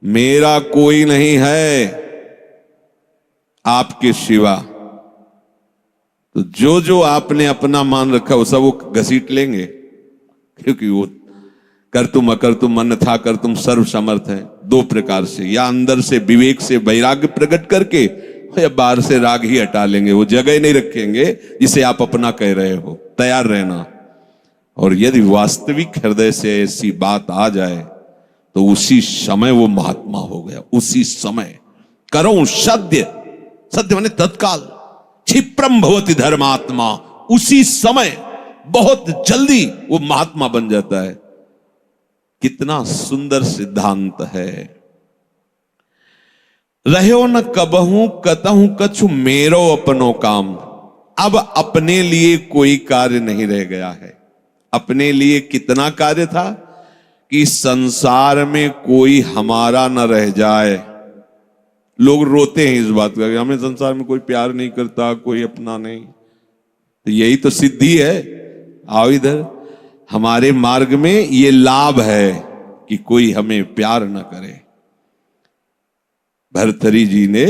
मेरा कोई नहीं है आपके सिवा। तो जो जो आपने अपना मान रखा वो सब वो घसीट लेंगे, क्योंकि वो कर तुम अकर तुम अन्यथा कर तुम सर्व समर्थ है। दो प्रकार से, या अंदर से विवेक से वैराग्य प्रकट करके, या बाहर से राग ही हटा लेंगे। वो जगह नहीं रखेंगे जिसे आप अपना कह रहे हो। तैयार रहना। और यदि वास्तविक हृदय से ऐसी बात आ जाए तो उसी समय वो महात्मा हो गया। उसी समय करो सद्य, सद्य माने तत्काल, क्षिप्रम भवति धर्मात्मा, उसी समय बहुत जल्दी वो महात्मा बन जाता है। कितना सुंदर सिद्धांत है। रहो न कबहू कतहू कछु मेरो अपनो काम। अब अपने लिए कोई कार्य नहीं रह गया है। अपने लिए कितना कार्य था कि संसार में कोई हमारा न रह जाए। लोग रोते हैं इस बात का कि हमें संसार में कोई प्यार नहीं करता, कोई अपना नहीं। तो यही तो सिद्धि है। आओ इधर, हमारे मार्ग में ये लाभ है कि कोई हमें प्यार न करे। भर्तृहरि जी ने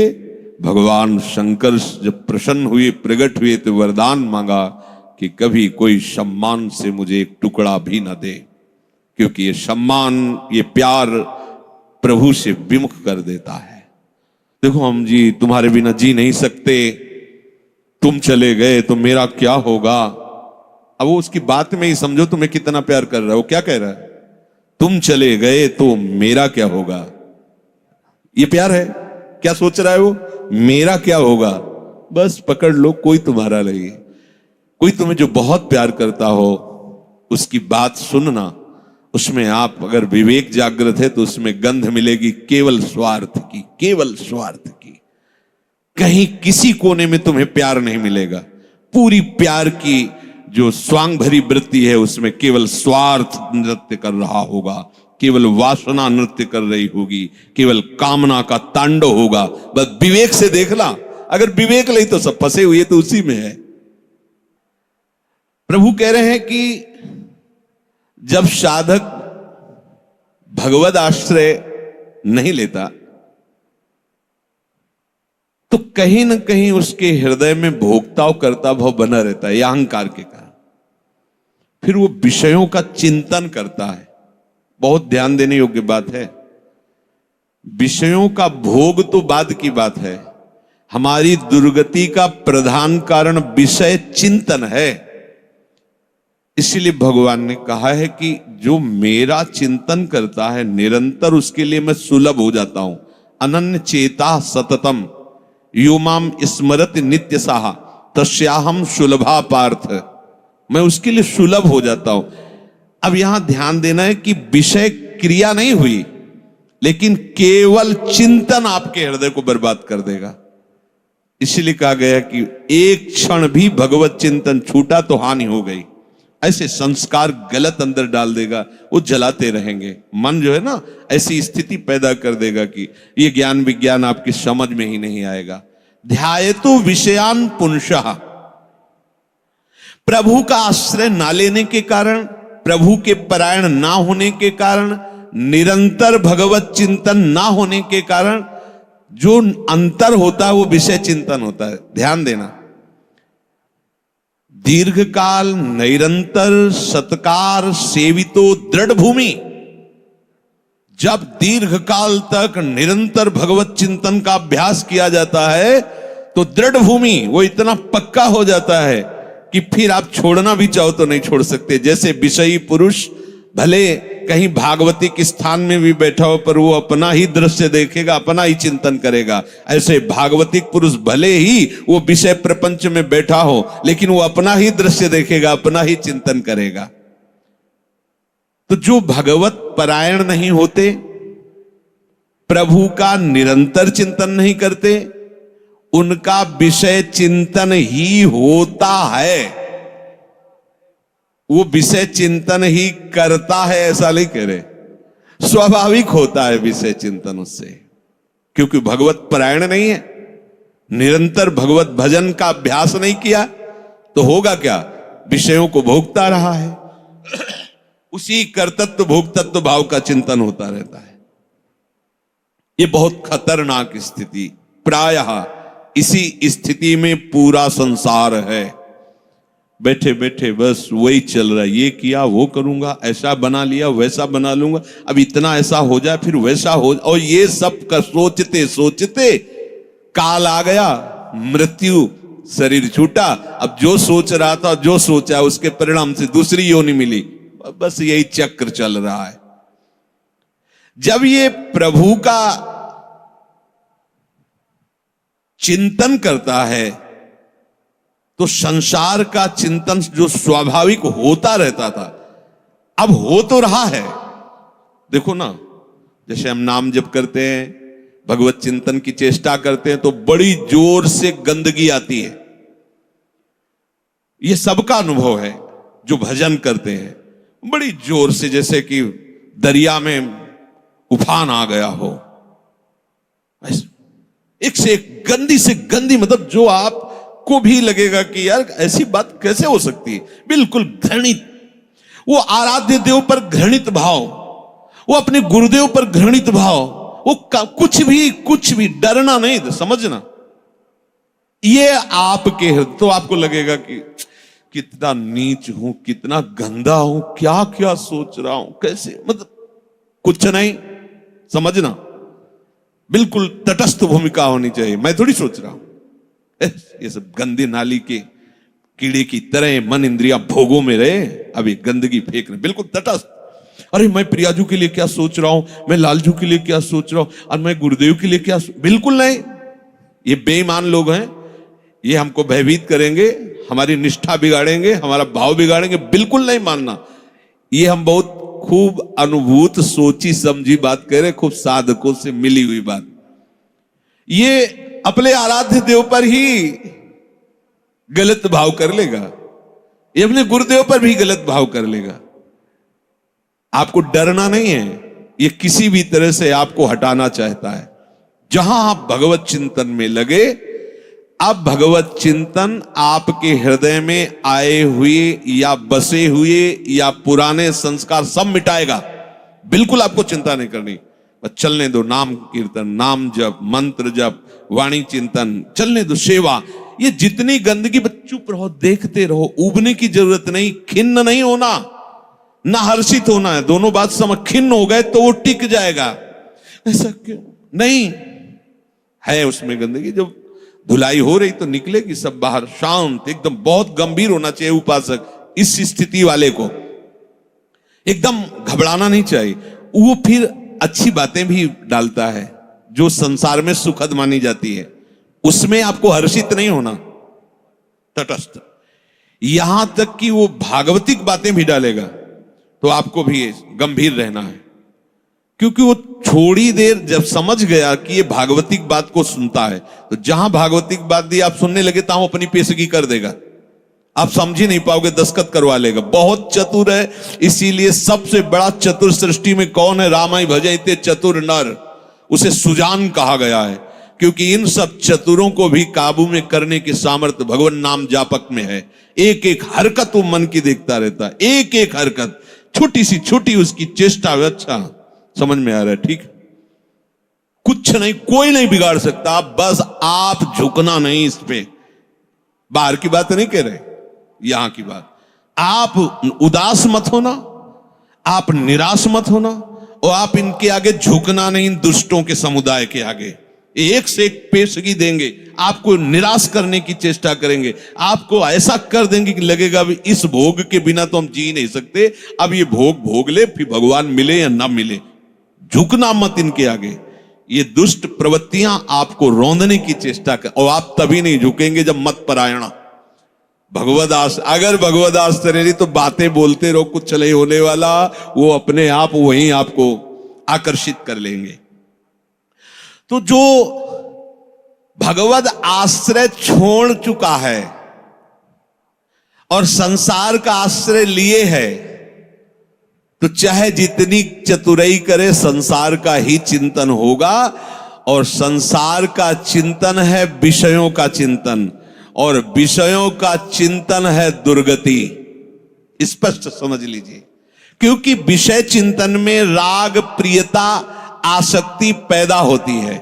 भगवान शंकर जब प्रसन्न हुए, प्रकट हुए, तो वरदान मांगा कि कभी कोई सम्मान से मुझे एक टुकड़ा भी न दे, क्योंकि ये सम्मान, ये प्यार प्रभु से विमुख कर देता है। देखो हम जी तुम्हारे बिना जी नहीं सकते, तुम चले गए तो मेरा क्या होगा। अब वो उसकी बात में ही समझो तुम्हें कितना प्यार कर रहा है। वो क्या कह रहा है? तुम चले गए तो मेरा क्या होगा। ये प्यार है। क्या सोच रहा है वो? मेरा क्या होगा। बस पकड़ लो, कोई तुम्हारा नहीं। कोई तुम्हें जो बहुत प्यार करता हो उसकी बात सुनना, उसमें आप अगर विवेक जागृत है तो उसमें गंध मिलेगी केवल स्वार्थ की, केवल स्वार्थ की। कहीं किसी कोने में तुम्हें प्यार नहीं मिलेगा। पूरी प्यार की जो स्वांग भरी वृत्ति है उसमें केवल स्वार्थ नृत्य कर रहा होगा, केवल वासना नृत्य कर रही होगी, केवल कामना का तांडव होगा। बस विवेक से देखना। अगर विवेक नहीं तो सब फंसे हुए तो उसी में है। प्रभु कह रहे हैं कि जब साधक भगवद आश्रय नहीं लेता तो कहीं ना कहीं उसके हृदय में भोक्ता करता भाव बना रहता है, यह अहंकार के कारण। फिर वो विषयों का चिंतन करता है। बहुत ध्यान देने योग्य बात है। विषयों का भोग तो बाद की बात है। हमारी दुर्गति का प्रधान कारण विषय चिंतन है। इसलिए भगवान ने कहा है कि जो मेरा चिंतन करता है निरंतर, उसके लिए मैं सुलभ हो जाता हूं। अनन्य चेता सततम यो माम स्मरति नित्य साहा तस्याहम सुलभा पार्थ। मैं उसके लिए सुलभ हो जाता हूं। अब यहां ध्यान देना है कि विषय क्रिया नहीं हुई, लेकिन केवल चिंतन आपके हृदय को बर्बाद कर देगा। इसलिए कहा गया कि एक क्षण भी भगवत चिंतन छूटा तो हानि हो गई। ऐसे संस्कार गलत अंदर डाल देगा, वो जलाते रहेंगे। मन जो है ना, ऐसी स्थिति पैदा कर देगा कि ये ज्ञान विज्ञान आपकी समझ में ही नहीं आएगा। ध्यायतु विषयान पुंसः। प्रभु का आश्रय ना लेने के कारण, प्रभु के परायण ना होने के कारण, निरंतर भगवत चिंतन ना होने के कारण जो अंतर होता है वो विषय चिंतन होता है। ध्यान देना। दीर्घकाल निरंतर सत्कार सेवितो दृढ़ भूमि। जब दीर्घकाल तक निरंतर भगवत चिंतन का अभ्यास किया जाता है तो दृढ़ भूमि वो इतना पक्का हो जाता है कि फिर आप छोड़ना भी चाहो तो नहीं छोड़ सकते। जैसे विषयी पुरुष भले कहीं भागवतिक स्थान में भी बैठा हो पर वो अपना ही दृश्य देखेगा, अपना ही चिंतन करेगा। ऐसे भागवतिक पुरुष भले ही वो विषय प्रपंच में बैठा हो लेकिन वो अपना ही दृश्य देखेगा, अपना ही चिंतन करेगा। तो जो भगवत परायण नहीं होते, प्रभु का निरंतर चिंतन नहीं करते, उनका विषय चिंतन ही होता है। वो विषय चिंतन ही करता है ऐसा नहीं कह रहे। स्वाभाविक होता है विषय चिंतन उससे, क्योंकि भगवत परायण नहीं है, निरंतर भगवत भजन का अभ्यास नहीं किया तो होगा क्या? विषयों को भोगता रहा है। उसी कर्तृत्व भोक्तत्व भाव का चिंतन होता रहता है। ये बहुत खतरनाक स्थिति, प्रायः इसी स्थिति में पूरा संसार है। बैठे बैठे बस वही चल रहा है, ये किया वो करूंगा, ऐसा बना लिया वैसा बना लूंगा, अब इतना ऐसा हो जाए फिर वैसा हो, और ये सब का सोचते सोचते काल आ गया, मृत्यु, शरीर छूटा। अब जो सोच रहा था, जो सोचा उसके परिणाम से दूसरी योनि मिली, बस यही चक्र चल रहा है। जब ये प्रभु का चिंतन करता है तो संसार का चिंतन जो स्वाभाविक होता रहता था अब हो तो रहा है। देखो ना, जैसे हम नाम जप करते हैं, भगवत चिंतन की चेष्टा करते हैं तो बड़ी जोर से गंदगी आती है। ये सबका अनुभव है जो भजन करते हैं, बड़ी जोर से, जैसे कि दरिया में उफान आ गया हो, एक से एक गंदी से गंदी, मतलब जो आपको भी लगेगा कि यार ऐसी बात कैसे हो सकती है, बिल्कुल घृणित। वो आराध्य देव पर घृणित भाव, वो अपने गुरुदेव पर घृणित भाव, वो कुछ भी डरना नहीं, समझना। ये आपके हृदय, तो आपको लगेगा कि कितना नीच हूं, कितना गंदा हूं, क्या क्या सोच रहा हूं, कैसे, मतलब कुछ नहीं, समझना। बिल्कुल तटस्थ भूमिका होनी चाहिए। मैं थोड़ी सोच रहा हूं ये सब गंदी नाली के कीड़े की तरह मन इंद्रिया भोगों में रहे, अभी गंदगी फेंक रहे, बिल्कुल तटस्थ। अरे मैं प्रियाजू के लिए क्या सोच रहा हूं, मैं लालजू के लिए क्या सोच रहा हूं, और मैं गुरुदेव के लिए क्या, बिल्कुल नहीं। ये बेईमान लोग हैं, ये हमको भयभीत करेंगे, हमारी निष्ठा बिगाड़ेंगे, हमारा भाव बिगाड़ेंगे, बिल्कुल नहीं मानना। ये हम बहुत खूब अनुभूत सोची समझी बात कह रहे, खूब साधकों से मिली हुई बात। ये अपने आराध्य देव पर ही गलत भाव कर लेगा, ये अपने गुरुदेव पर भी गलत भाव कर लेगा। आपको डरना नहीं है, ये किसी भी तरह से आपको हटाना चाहता है। जहां आप भगवत चिंतन में लगे, अब भगवत चिंतन आपके हृदय में आए हुए या बसे हुए या पुराने संस्कार सब मिटाएगा। बिल्कुल आपको चिंता नहीं करनी, बस चलने दो। नाम कीर्तन, नाम जप, मंत्र जप, वाणी चिंतन, चलने दो। सेवा, ये जितनी गंदगी, बस चुप रहो, देखते रहो, उबने की जरूरत नहीं, खिन्न नहीं होना, ना हर्षित होना है। दोनों बात समझ, खिन्न हो गए तो वो टिक जाएगा, ऐसा क्यों नहीं है। उसमें गंदगी जब धुलाई हो रही तो निकलेगी सब बाहर, शांत एकदम। बहुत गंभीर होना चाहिए उपासक, इस स्थिति वाले को एकदम घबराना नहीं चाहिए। वो फिर अच्छी बातें भी डालता है जो संसार में सुखद मानी जाती है, उसमें आपको हर्षित नहीं होना, तटस्थ। यहां तक कि वो भागवतिक बातें भी डालेगा तो आपको भी गंभीर रहना है, क्योंकि वो थोड़ी देर जब समझ गया कि ये भागवतिक बात को सुनता है, तो जहां भागवतिक बात दी आप सुनने लगे तो अपनी पेशगी कर देगा, आप समझ ही नहीं पाओगे, दस्तखत करवा लेगा। बहुत चतुर है, इसीलिए सबसे बड़ा चतुर सृष्टि में कौन है? रामाई भजते चतुर नर, उसे सुजान कहा गया है, क्योंकि इन सब चतुरों को भी काबू में करने की सामर्थ्य भगवान नाम जापक में है। एक एक हरकत वो मन की देखता रहता है, एक एक हरकत, छोटी सी छोटी उसकी चेष्टा। अच्छा समझ में आ रहा है, ठीक? कुछ नहीं, कोई नहीं बिगाड़ सकता, बस आप झुकना नहीं इस पे। बाहर की बात नहीं कह रहे, यहां की बात। आप उदास मत होना, आप निराश मत होना, और आप इनके आगे झुकना नहीं, इन दुष्टों के समुदाय के आगे। एक से एक पेशगी देंगे, आपको निराश करने की चेष्टा करेंगे, आपको ऐसा कर देंगे कि लगेगा भी इस भोग के बिना तो हम जी नहीं सकते, अब ये भोग भोग ले, फिर भगवान मिले या ना मिले। झुकना मत इनके आगे। ये दुष्ट प्रवृत्तियां आपको रौंदने की चेष्टा कर, और आप तभी नहीं झुकेंगे जब मत परायणा भगवदास। अगर भगवदास तरेली तो बातें बोलते रहो, कुछ नहीं होने वाला, वो अपने आप वहीं आपको आकर्षित कर लेंगे। तो जो भगवद आश्रय छोड़ चुका है और संसार का आश्रय लिए है, तो चाहे जितनी चतुराई करे, संसार का ही चिंतन होगा। और संसार का चिंतन है विषयों का चिंतन, और विषयों का चिंतन है दुर्गति। स्पष्ट समझ लीजिए, क्योंकि विषय चिंतन में राग, प्रियता आसक्ति पैदा होती है।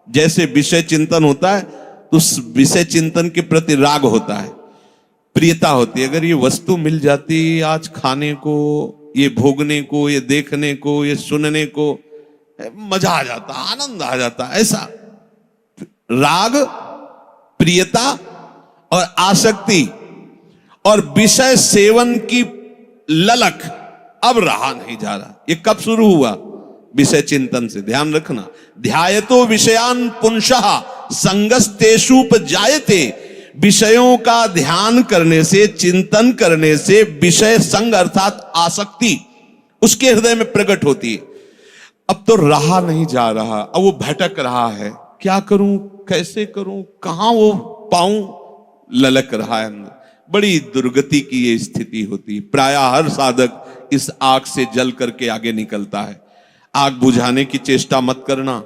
जैसे विषय चिंतन होता है तो उस विषय चिंतन के प्रति राग होता है, प्रियता होती है। अगर ये वस्तु मिल जाती आज खाने को, ये भोगने को, ये देखने को, ये सुनने को, मजा आ जाता, आनंद आ जाता। ऐसा राग, प्रियता और आसक्ति और विषय सेवन की ललक अब रहा नहीं जा रहा। ये कब शुरू हुआ? विषय चिंतन से। ध्यान रखना, ध्यायतो विषयान पुंसः संगस्तेषुपजायते। विषयों का ध्यान करने से, चिंतन करने से विषय संग अर्थात आसक्ति उसके हृदय में प्रकट होती है। अब तो रहा नहीं जा रहा, अब वो भटक रहा है, क्या करूं, कैसे करूं, कहां वो पाऊं, ललक रहा है अंदर। बड़ी दुर्गति की ये स्थिति होती है। प्रायः हर साधक इस आग से जल करके आगे निकलता है। आग बुझाने की चेष्टा मत करना।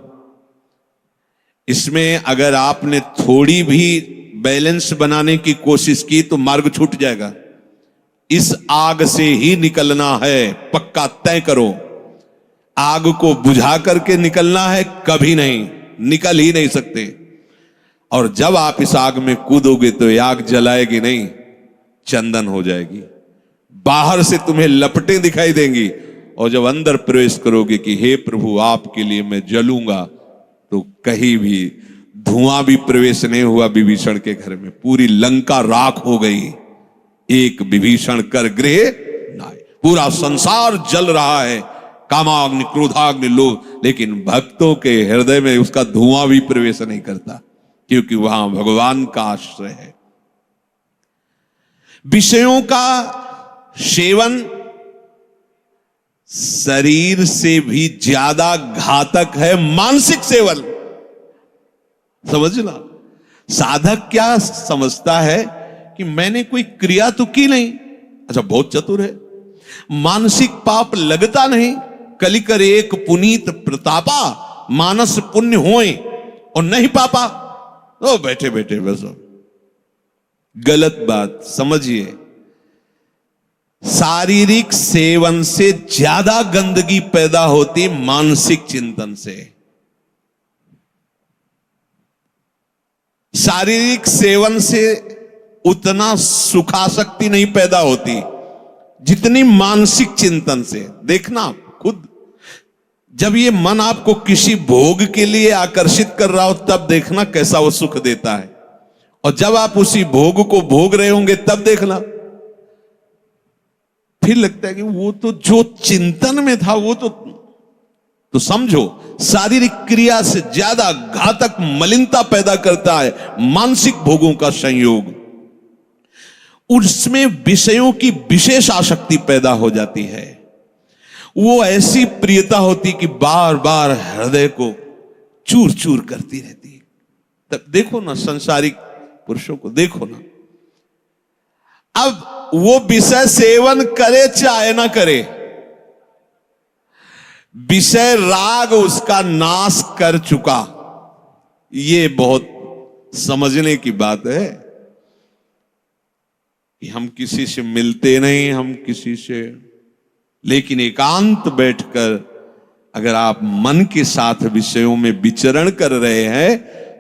इसमें अगर आपने थोड़ी भी बैलेंस बनाने की कोशिश की तो मार्ग छूट जाएगा। इस आग से ही निकलना है, पक्का तय करो। आग को बुझा करके निकलना है, कभी नहीं, निकल ही नहीं सकते। और जब आप इस आग में कूदोगे तो ये आग जलाएगी नहीं, चंदन हो जाएगी। बाहर से तुम्हें लपटें दिखाई देंगी और जब अंदर प्रवेश करोगे कि हे प्रभु आपके लिए मैं जलूंगा, तो कहीं भी धुआं भी प्रवेश नहीं हुआ विभीषण के घर में। पूरी लंका राख हो गई, एक विभीषण कर गृह नाय। पूरा संसार जल रहा है, कामाग्नि, क्रोधाग्नि, लोभ, लेकिन भक्तों के हृदय में उसका धुआं भी प्रवेश नहीं करता, क्योंकि वहां भगवान का आश्रय है। विषयों का सेवन शरीर से भी ज्यादा घातक है मानसिक सेवन। समझना, साधक क्या समझता है कि मैंने कोई क्रिया तो की नहीं, अच्छा बहुत चतुर है, मानसिक पाप लगता नहीं, कलि कर एक पुनीत प्रतापा, मानस पुण्य होए और नहीं पापा, तो बैठे बैठे बस। गलत बात समझिए। शारीरिक सेवन से ज्यादा गंदगी पैदा होती मानसिक चिंतन से। शारीरिक सेवन से उतना सुखासक्ति नहीं पैदा होती जितनी मानसिक चिंतन से। देखना खुद, जब ये मन आपको किसी भोग के लिए आकर्षित कर रहा हो तब देखना कैसा वो सुख देता है, और जब आप उसी भोग को भोग रहे होंगे तब देखना फिर लगता है कि वो तो जो चिंतन में था वो तो समझो शारीरिक क्रिया से ज्यादा घातक मलिनता पैदा करता है मानसिक भोगों का संयोग। उसमें विषयों की विशेष आसक्ति पैदा हो जाती है। वो ऐसी प्रियता होती कि बार बार हृदय को चूर चूर करती रहती है। तब देखो ना, संसारिक पुरुषों को देखो ना, अब वो विषय सेवन करे चाहे ना करे, विषय राग उसका नाश कर चुका। ये बहुत समझने की बात है कि हम किसी से मिलते नहीं, हम किसी से, लेकिन एकांत बैठकर अगर आप मन के साथ विषयों में विचरण कर रहे हैं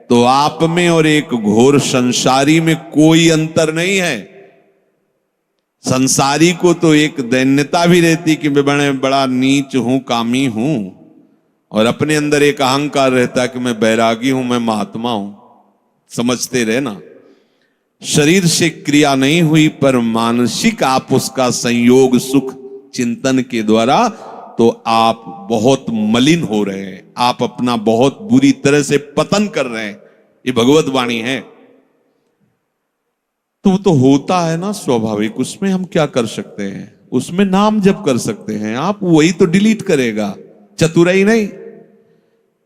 तो आप में और एक घोर संसारी में कोई अंतर नहीं है। संसारी को तो एक दैन्यता भी रहती कि मैं बड़ा नीच हूं, कामी हूं, और अपने अंदर एक अहंकार रहता कि मैं बैरागी हूं, मैं महात्मा हूं। समझते रहे ना, शरीर से क्रिया नहीं हुई पर मानसिक आप उसका संयोग सुख चिंतन के द्वारा, तो आप बहुत मलिन हो रहे हैं, आप अपना बहुत बुरी तरह से पतन कर रहे हैं। ये भगवत वाणी है। तो होता है ना स्वाभाविक, उसमें हम क्या कर सकते हैं? उसमें नाम जप कर सकते हैं आप, वही तो डिलीट करेगा, चतुराई नहीं।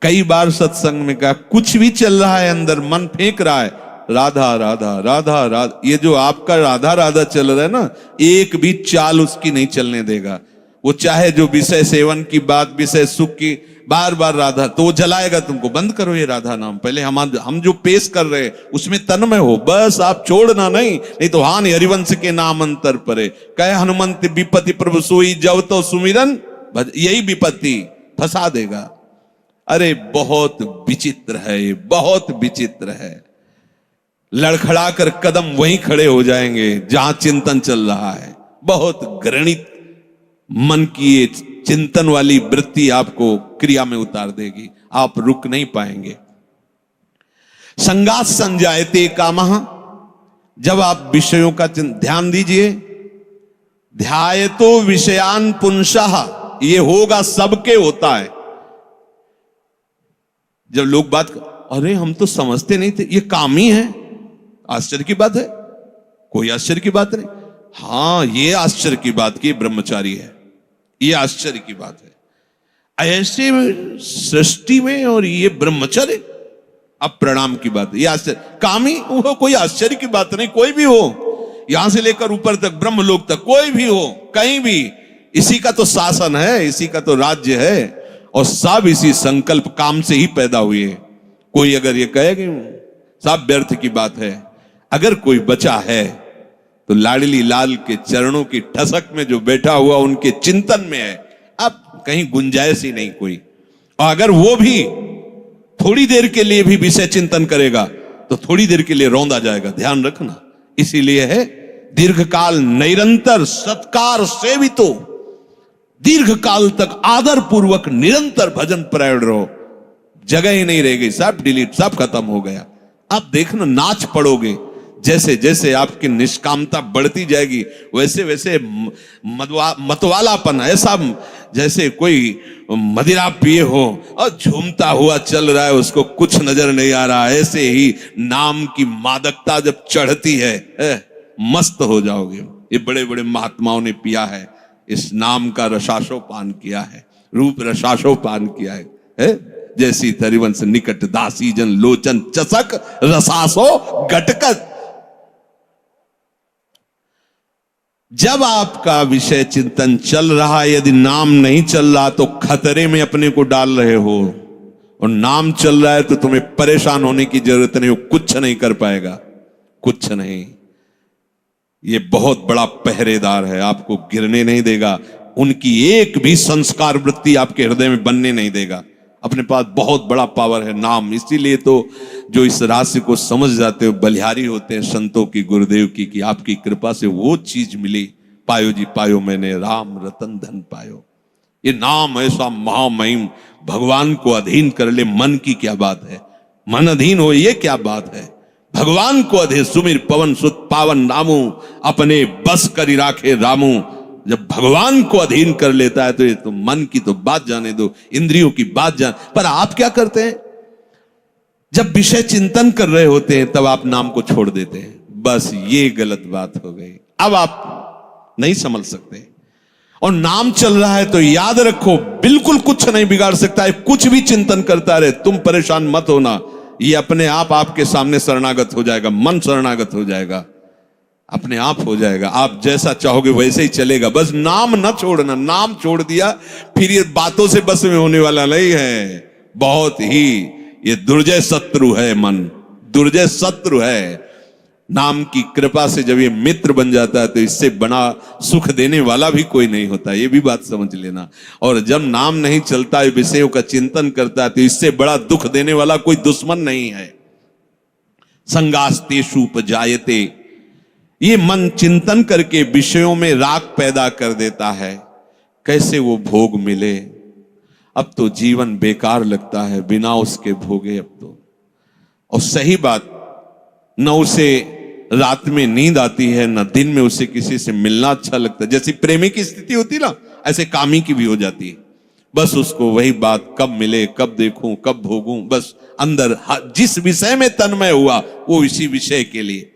कई बार सत्संग में कहा, कुछ भी चल रहा है अंदर, मन फेंक रहा है, राधा राधा राधा राधा, ये जो आपका राधा राधा चल रहा है ना, एक भी चाल उसकी नहीं चलने देगा। वो चाहे जो विषय सेवन की बात, विषय सुख की, बार बार राधा, तो वो जलाएगा तुमको। बंद करो ये राधा नाम, पहले हम जो पेश कर रहे हैं उसमें तन्मय हो, बस आप छोड़ना नहीं तो हान हरिवंश के नाम अंतर परे, कहे हनुमंत विपत्ति प्रभु सोई, जब तो सुमिरन, यही विपत्ति फंसा देगा। अरे बहुत विचित्र है ये, बहुत विचित्र है। लड़खड़ाकर कदम वहीं खड़े हो जाएंगे जहां चिंतन चल रहा है। बहुत घृणित मन की ये चिंतन वाली वृत्ति आपको क्रिया में उतार देगी, आप रुक नहीं पाएंगे। संगात संजायते कामः, जब आप विषयों का ध्यान दीजिए। ध्यायतो विषयान पुंसः, ये होगा, सबके होता है। जब लोग बात अरे हम तो समझते नहीं थे, ये काम ही है, आश्चर्य की बात है, कोई आश्चर्य की बात नहीं। हां, ये आश्चर्य की बात की ब्रह्मचारी है, ये आश्चर्य की बात है। ऐसे सृष्टि में और ये ब्रह्मचर्य, अब प्रणाम की बात है, ये आश्चर्य। कामी वो कोई आश्चर्य की बात नहीं, कोई भी हो, यहां से लेकर ऊपर तक, ब्रह्मलोक तक, कोई भी हो, कहीं भी, इसी का तो शासन है, इसी का तो राज्य है, और सब इसी संकल्प काम से ही पैदा हुए। कोई अगर ये कहे कि सब व्यर्थ की बात है, अगर कोई बचा है तो लाडली लाल के चरणों की ठसक में जो बैठा हुआ उनके चिंतन में है। अब कहीं गुंजाइश ही नहीं कोई। और अगर वो भी थोड़ी देर के लिए भी विषय चिंतन करेगा तो थोड़ी देर के लिए रौंदा जाएगा, ध्यान रखना। इसीलिए है दीर्घकाल निरंतर सत्कार सेवितो, दीर्घ काल तक आदर पूर्वक निरंतर भजन परायण रहो। जगह ही नहीं रहेगी, सब डिलीट, सब खत्म हो गया। आप देखना, नाच पड़ोगे, जैसे जैसे आपकी निष्कामता बढ़ती जाएगी वैसे वैसे मतवालापन, ऐसा जैसे कोई मदिरा पिए हो और झूमता हुआ चल रहा है, उसको कुछ नजर नहीं आ रहा। ऐसे ही नाम की मादकता जब चढ़ती है, मस्त हो जाओगे। ये बड़े बड़े महात्माओं ने पिया है, इस नाम का रसाशोपान किया है, रूप रसाशोपान किया है। जैसी तरिवंश निकट दासी जन लोचन चसक रसासो गटकत। जब आपका विषय चिंतन चल रहा है, यदि नाम नहीं चल रहा तो खतरे में अपने को डाल रहे हो, और नाम चल रहा है तो तुम्हें परेशान होने की जरूरत नहीं हो, कुछ नहीं कर पाएगा, कुछ नहीं। ये बहुत बड़ा पहरेदार है, आपको गिरने नहीं देगा, उनकी एक भी संस्कार वृत्ति आपके हृदय में बनने नहीं देगा। अपने पास बहुत बड़ा पावर है नाम। इसीलिए तो जो इस रहस्य को समझ जाते हो बलिहारी होते हैं संतों की, गुरुदेव की, कि आपकी कृपा से वो चीज मिली। पायो जी पायो मैंने राम रतन धन पायो। ये नाम ऐसा महामहिम, भगवान को अधीन कर ले, मन की क्या बात है, मन अधीन हो, ये क्या बात है। भगवान को अधे सुमिर पवन सुत पावन नामू, अपने बस करी राखे रामू। जब भगवान को अधीन कर लेता है तो ये तो मन की तो बात जाने दो, इंद्रियों की बात जान। पर आप क्या करते हैं, जब विषय चिंतन कर रहे होते हैं तब आप नाम को छोड़ देते हैं। बस ये गलत बात हो गई, अब आप नहीं समझ सकते। और नाम चल रहा है तो याद रखो, बिल्कुल कुछ नहीं बिगाड़ सकता है, कुछ भी चिंतन करता रहे, तुम परेशान मत होना। ये अपने आप आपके सामने शरणागत हो जाएगा, मन शरणागत हो जाएगा, अपने आप हो जाएगा। आप जैसा चाहोगे वैसे ही चलेगा, बस नाम न छोड़ना। नाम छोड़ दिया फिर ये बातों से बस में होने वाला नहीं है। बहुत ही ये दुर्जय शत्रु है मन, दुर्जय शत्रु है। नाम की कृपा से जब ये मित्र बन जाता है तो इससे बड़ा सुख देने वाला भी कोई नहीं होता, ये भी बात समझ लेना। और जब नाम नहीं चलता है, विषयों का चिंतन करता है, तो इससे बड़ा दुख देने वाला कोई दुश्मन नहीं है। संगास्तेषु उपजायते, ये मन चिंतन करके विषयों में राग पैदा कर देता है। कैसे वो भोग मिले, अब तो जीवन बेकार लगता है बिना उसके भोगे। अब तो, और सही बात, न उसे रात में नींद आती है, न दिन में उसे किसी से मिलना अच्छा लगता है। जैसी प्रेमी की स्थिति होती ना, ऐसे कामी की भी हो जाती है। बस उसको वही बात, कब मिले, कब देखूं, कब भोगूं, बस अंदर जिस विषय में तन्मय हुआ वो इसी विषय के लिए।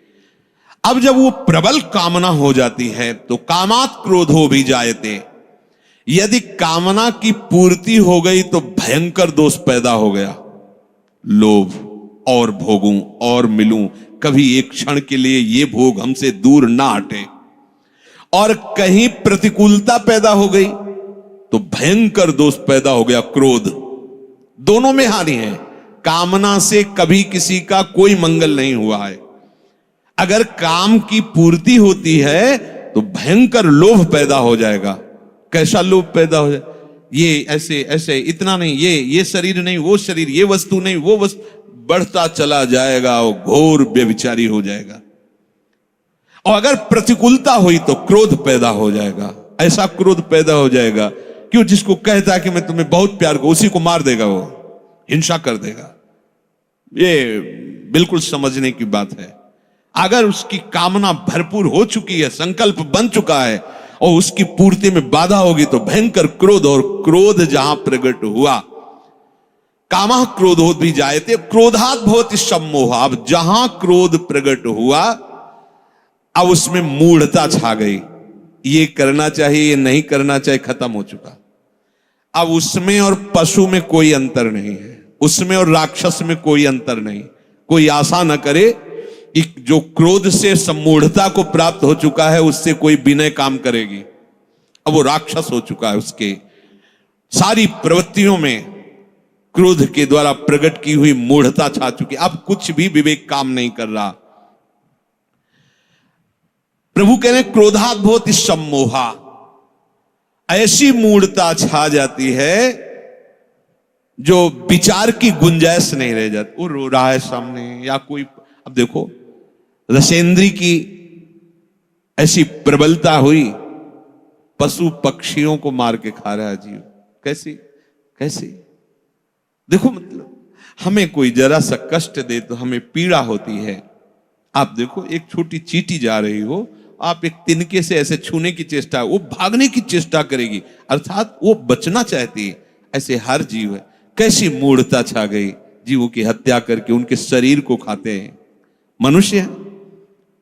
अब जब वो प्रबल कामना हो जाती है तो कामात क्रोधो भी जायते। यदि कामना की पूर्ति हो गई तो भयंकर दोष पैदा हो गया, लोभ, और भोगूं और मिलूं, कभी एक क्षण के लिए ये भोग हमसे दूर ना हटे। और कहीं प्रतिकूलता पैदा हो गई तो भयंकर दोष पैदा हो गया, क्रोध। दोनों में हानि है। कामना से कभी किसी का कोई मंगल नहीं हुआ है। अगर काम की पूर्ति होती है तो भयंकर लोभ पैदा हो जाएगा। कैसा लोभ पैदा हो जाए, ये ऐसे ऐसे, इतना नहीं, ये शरीर नहीं, वो शरीर, ये वस्तु नहीं, वो वस्तु, बढ़ता चला जाएगा, वो घोर व्यभिचारी हो जाएगा। और अगर प्रतिकूलता हुई तो क्रोध पैदा हो जाएगा। ऐसा क्रोध पैदा हो जाएगा कि वो जिसको कहता है कि मैं तुम्हें बहुत प्यार करूं, उसी को मार देगा, वो हिंसा कर देगा। ये बिल्कुल समझने की बात है। अगर उसकी कामना भरपूर हो चुकी है, संकल्प बन चुका है और उसकी पूर्ति में बाधा होगी तो भयंकर क्रोध, और क्रोध जहां प्रकट हुआ, कामः क्रोधोद भी जायते क्रोधात् भवति सम्मोह। अब जहां क्रोध प्रकट हुआ, अब उसमें मूढ़ता छा गई। ये करना चाहिए, ये नहीं करना चाहिए, खत्म हो चुका। अब उसमें और पशु में कोई अंतर नहीं है, उसमें और राक्षस में कोई अंतर नहीं। कोई आशा न करे कि जो क्रोध से सम्मूढ़ता को प्राप्त हो चुका है उससे कोई विनय काम करेगी। अब वो राक्षस हो चुका है, उसके सारी प्रवृत्तियों में क्रोध के द्वारा प्रकट की हुई मूढ़ता छा चुकी। अब कुछ भी विवेक काम नहीं कर रहा। प्रभु कह रहे हैं क्रोधात् भवति सम्मोहा। ऐसी मूढ़ता छा जाती है जो विचार की गुंजाइश नहीं रह जाती। वो रो रहा है सामने, या कोई, अब देखो रसेंद्री की ऐसी प्रबलता हुई, पशु पक्षियों को मार के खा रहा है जीव। कैसी कैसी, देखो मतलब हमें कोई जरा सा कष्ट दे तो हमें पीड़ा होती है। आप देखो एक छोटी चींटी जा रही हो, आप एक तिनके से ऐसे छूने की चेष्टा, वो भागने की चेष्टा करेगी, अर्थात वो बचना चाहती है। ऐसे हर जीव है। कैसी मूढ़ता छा गई, जीवों की हत्या करके उनके शरीर को खाते हैं। मनुष्य है,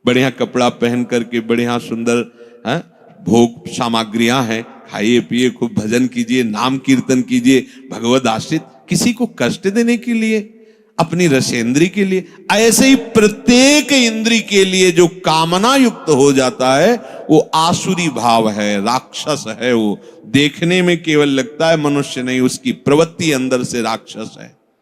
बढ़िया कपड़ा पहन करके, बढ़िया सुंदर है, भोग सामग्रियां हैं, खाइए पिए, खूब भजन कीजिए, नाम कीर्तन कीजिए, भगवद आश्रित, किसी को कष्ट देने के लिए, अपनी रसेंद्री के लिए। ऐसे ही प्रत्येक इंद्री के लिए जो कामना युक्त हो जाता है वो आसुरी भाव है, राक्षस है। वो देखने में केवल लगता है मनुष्य नहीं, उसकी प्रवृत्ति अंदर से राक्षस है।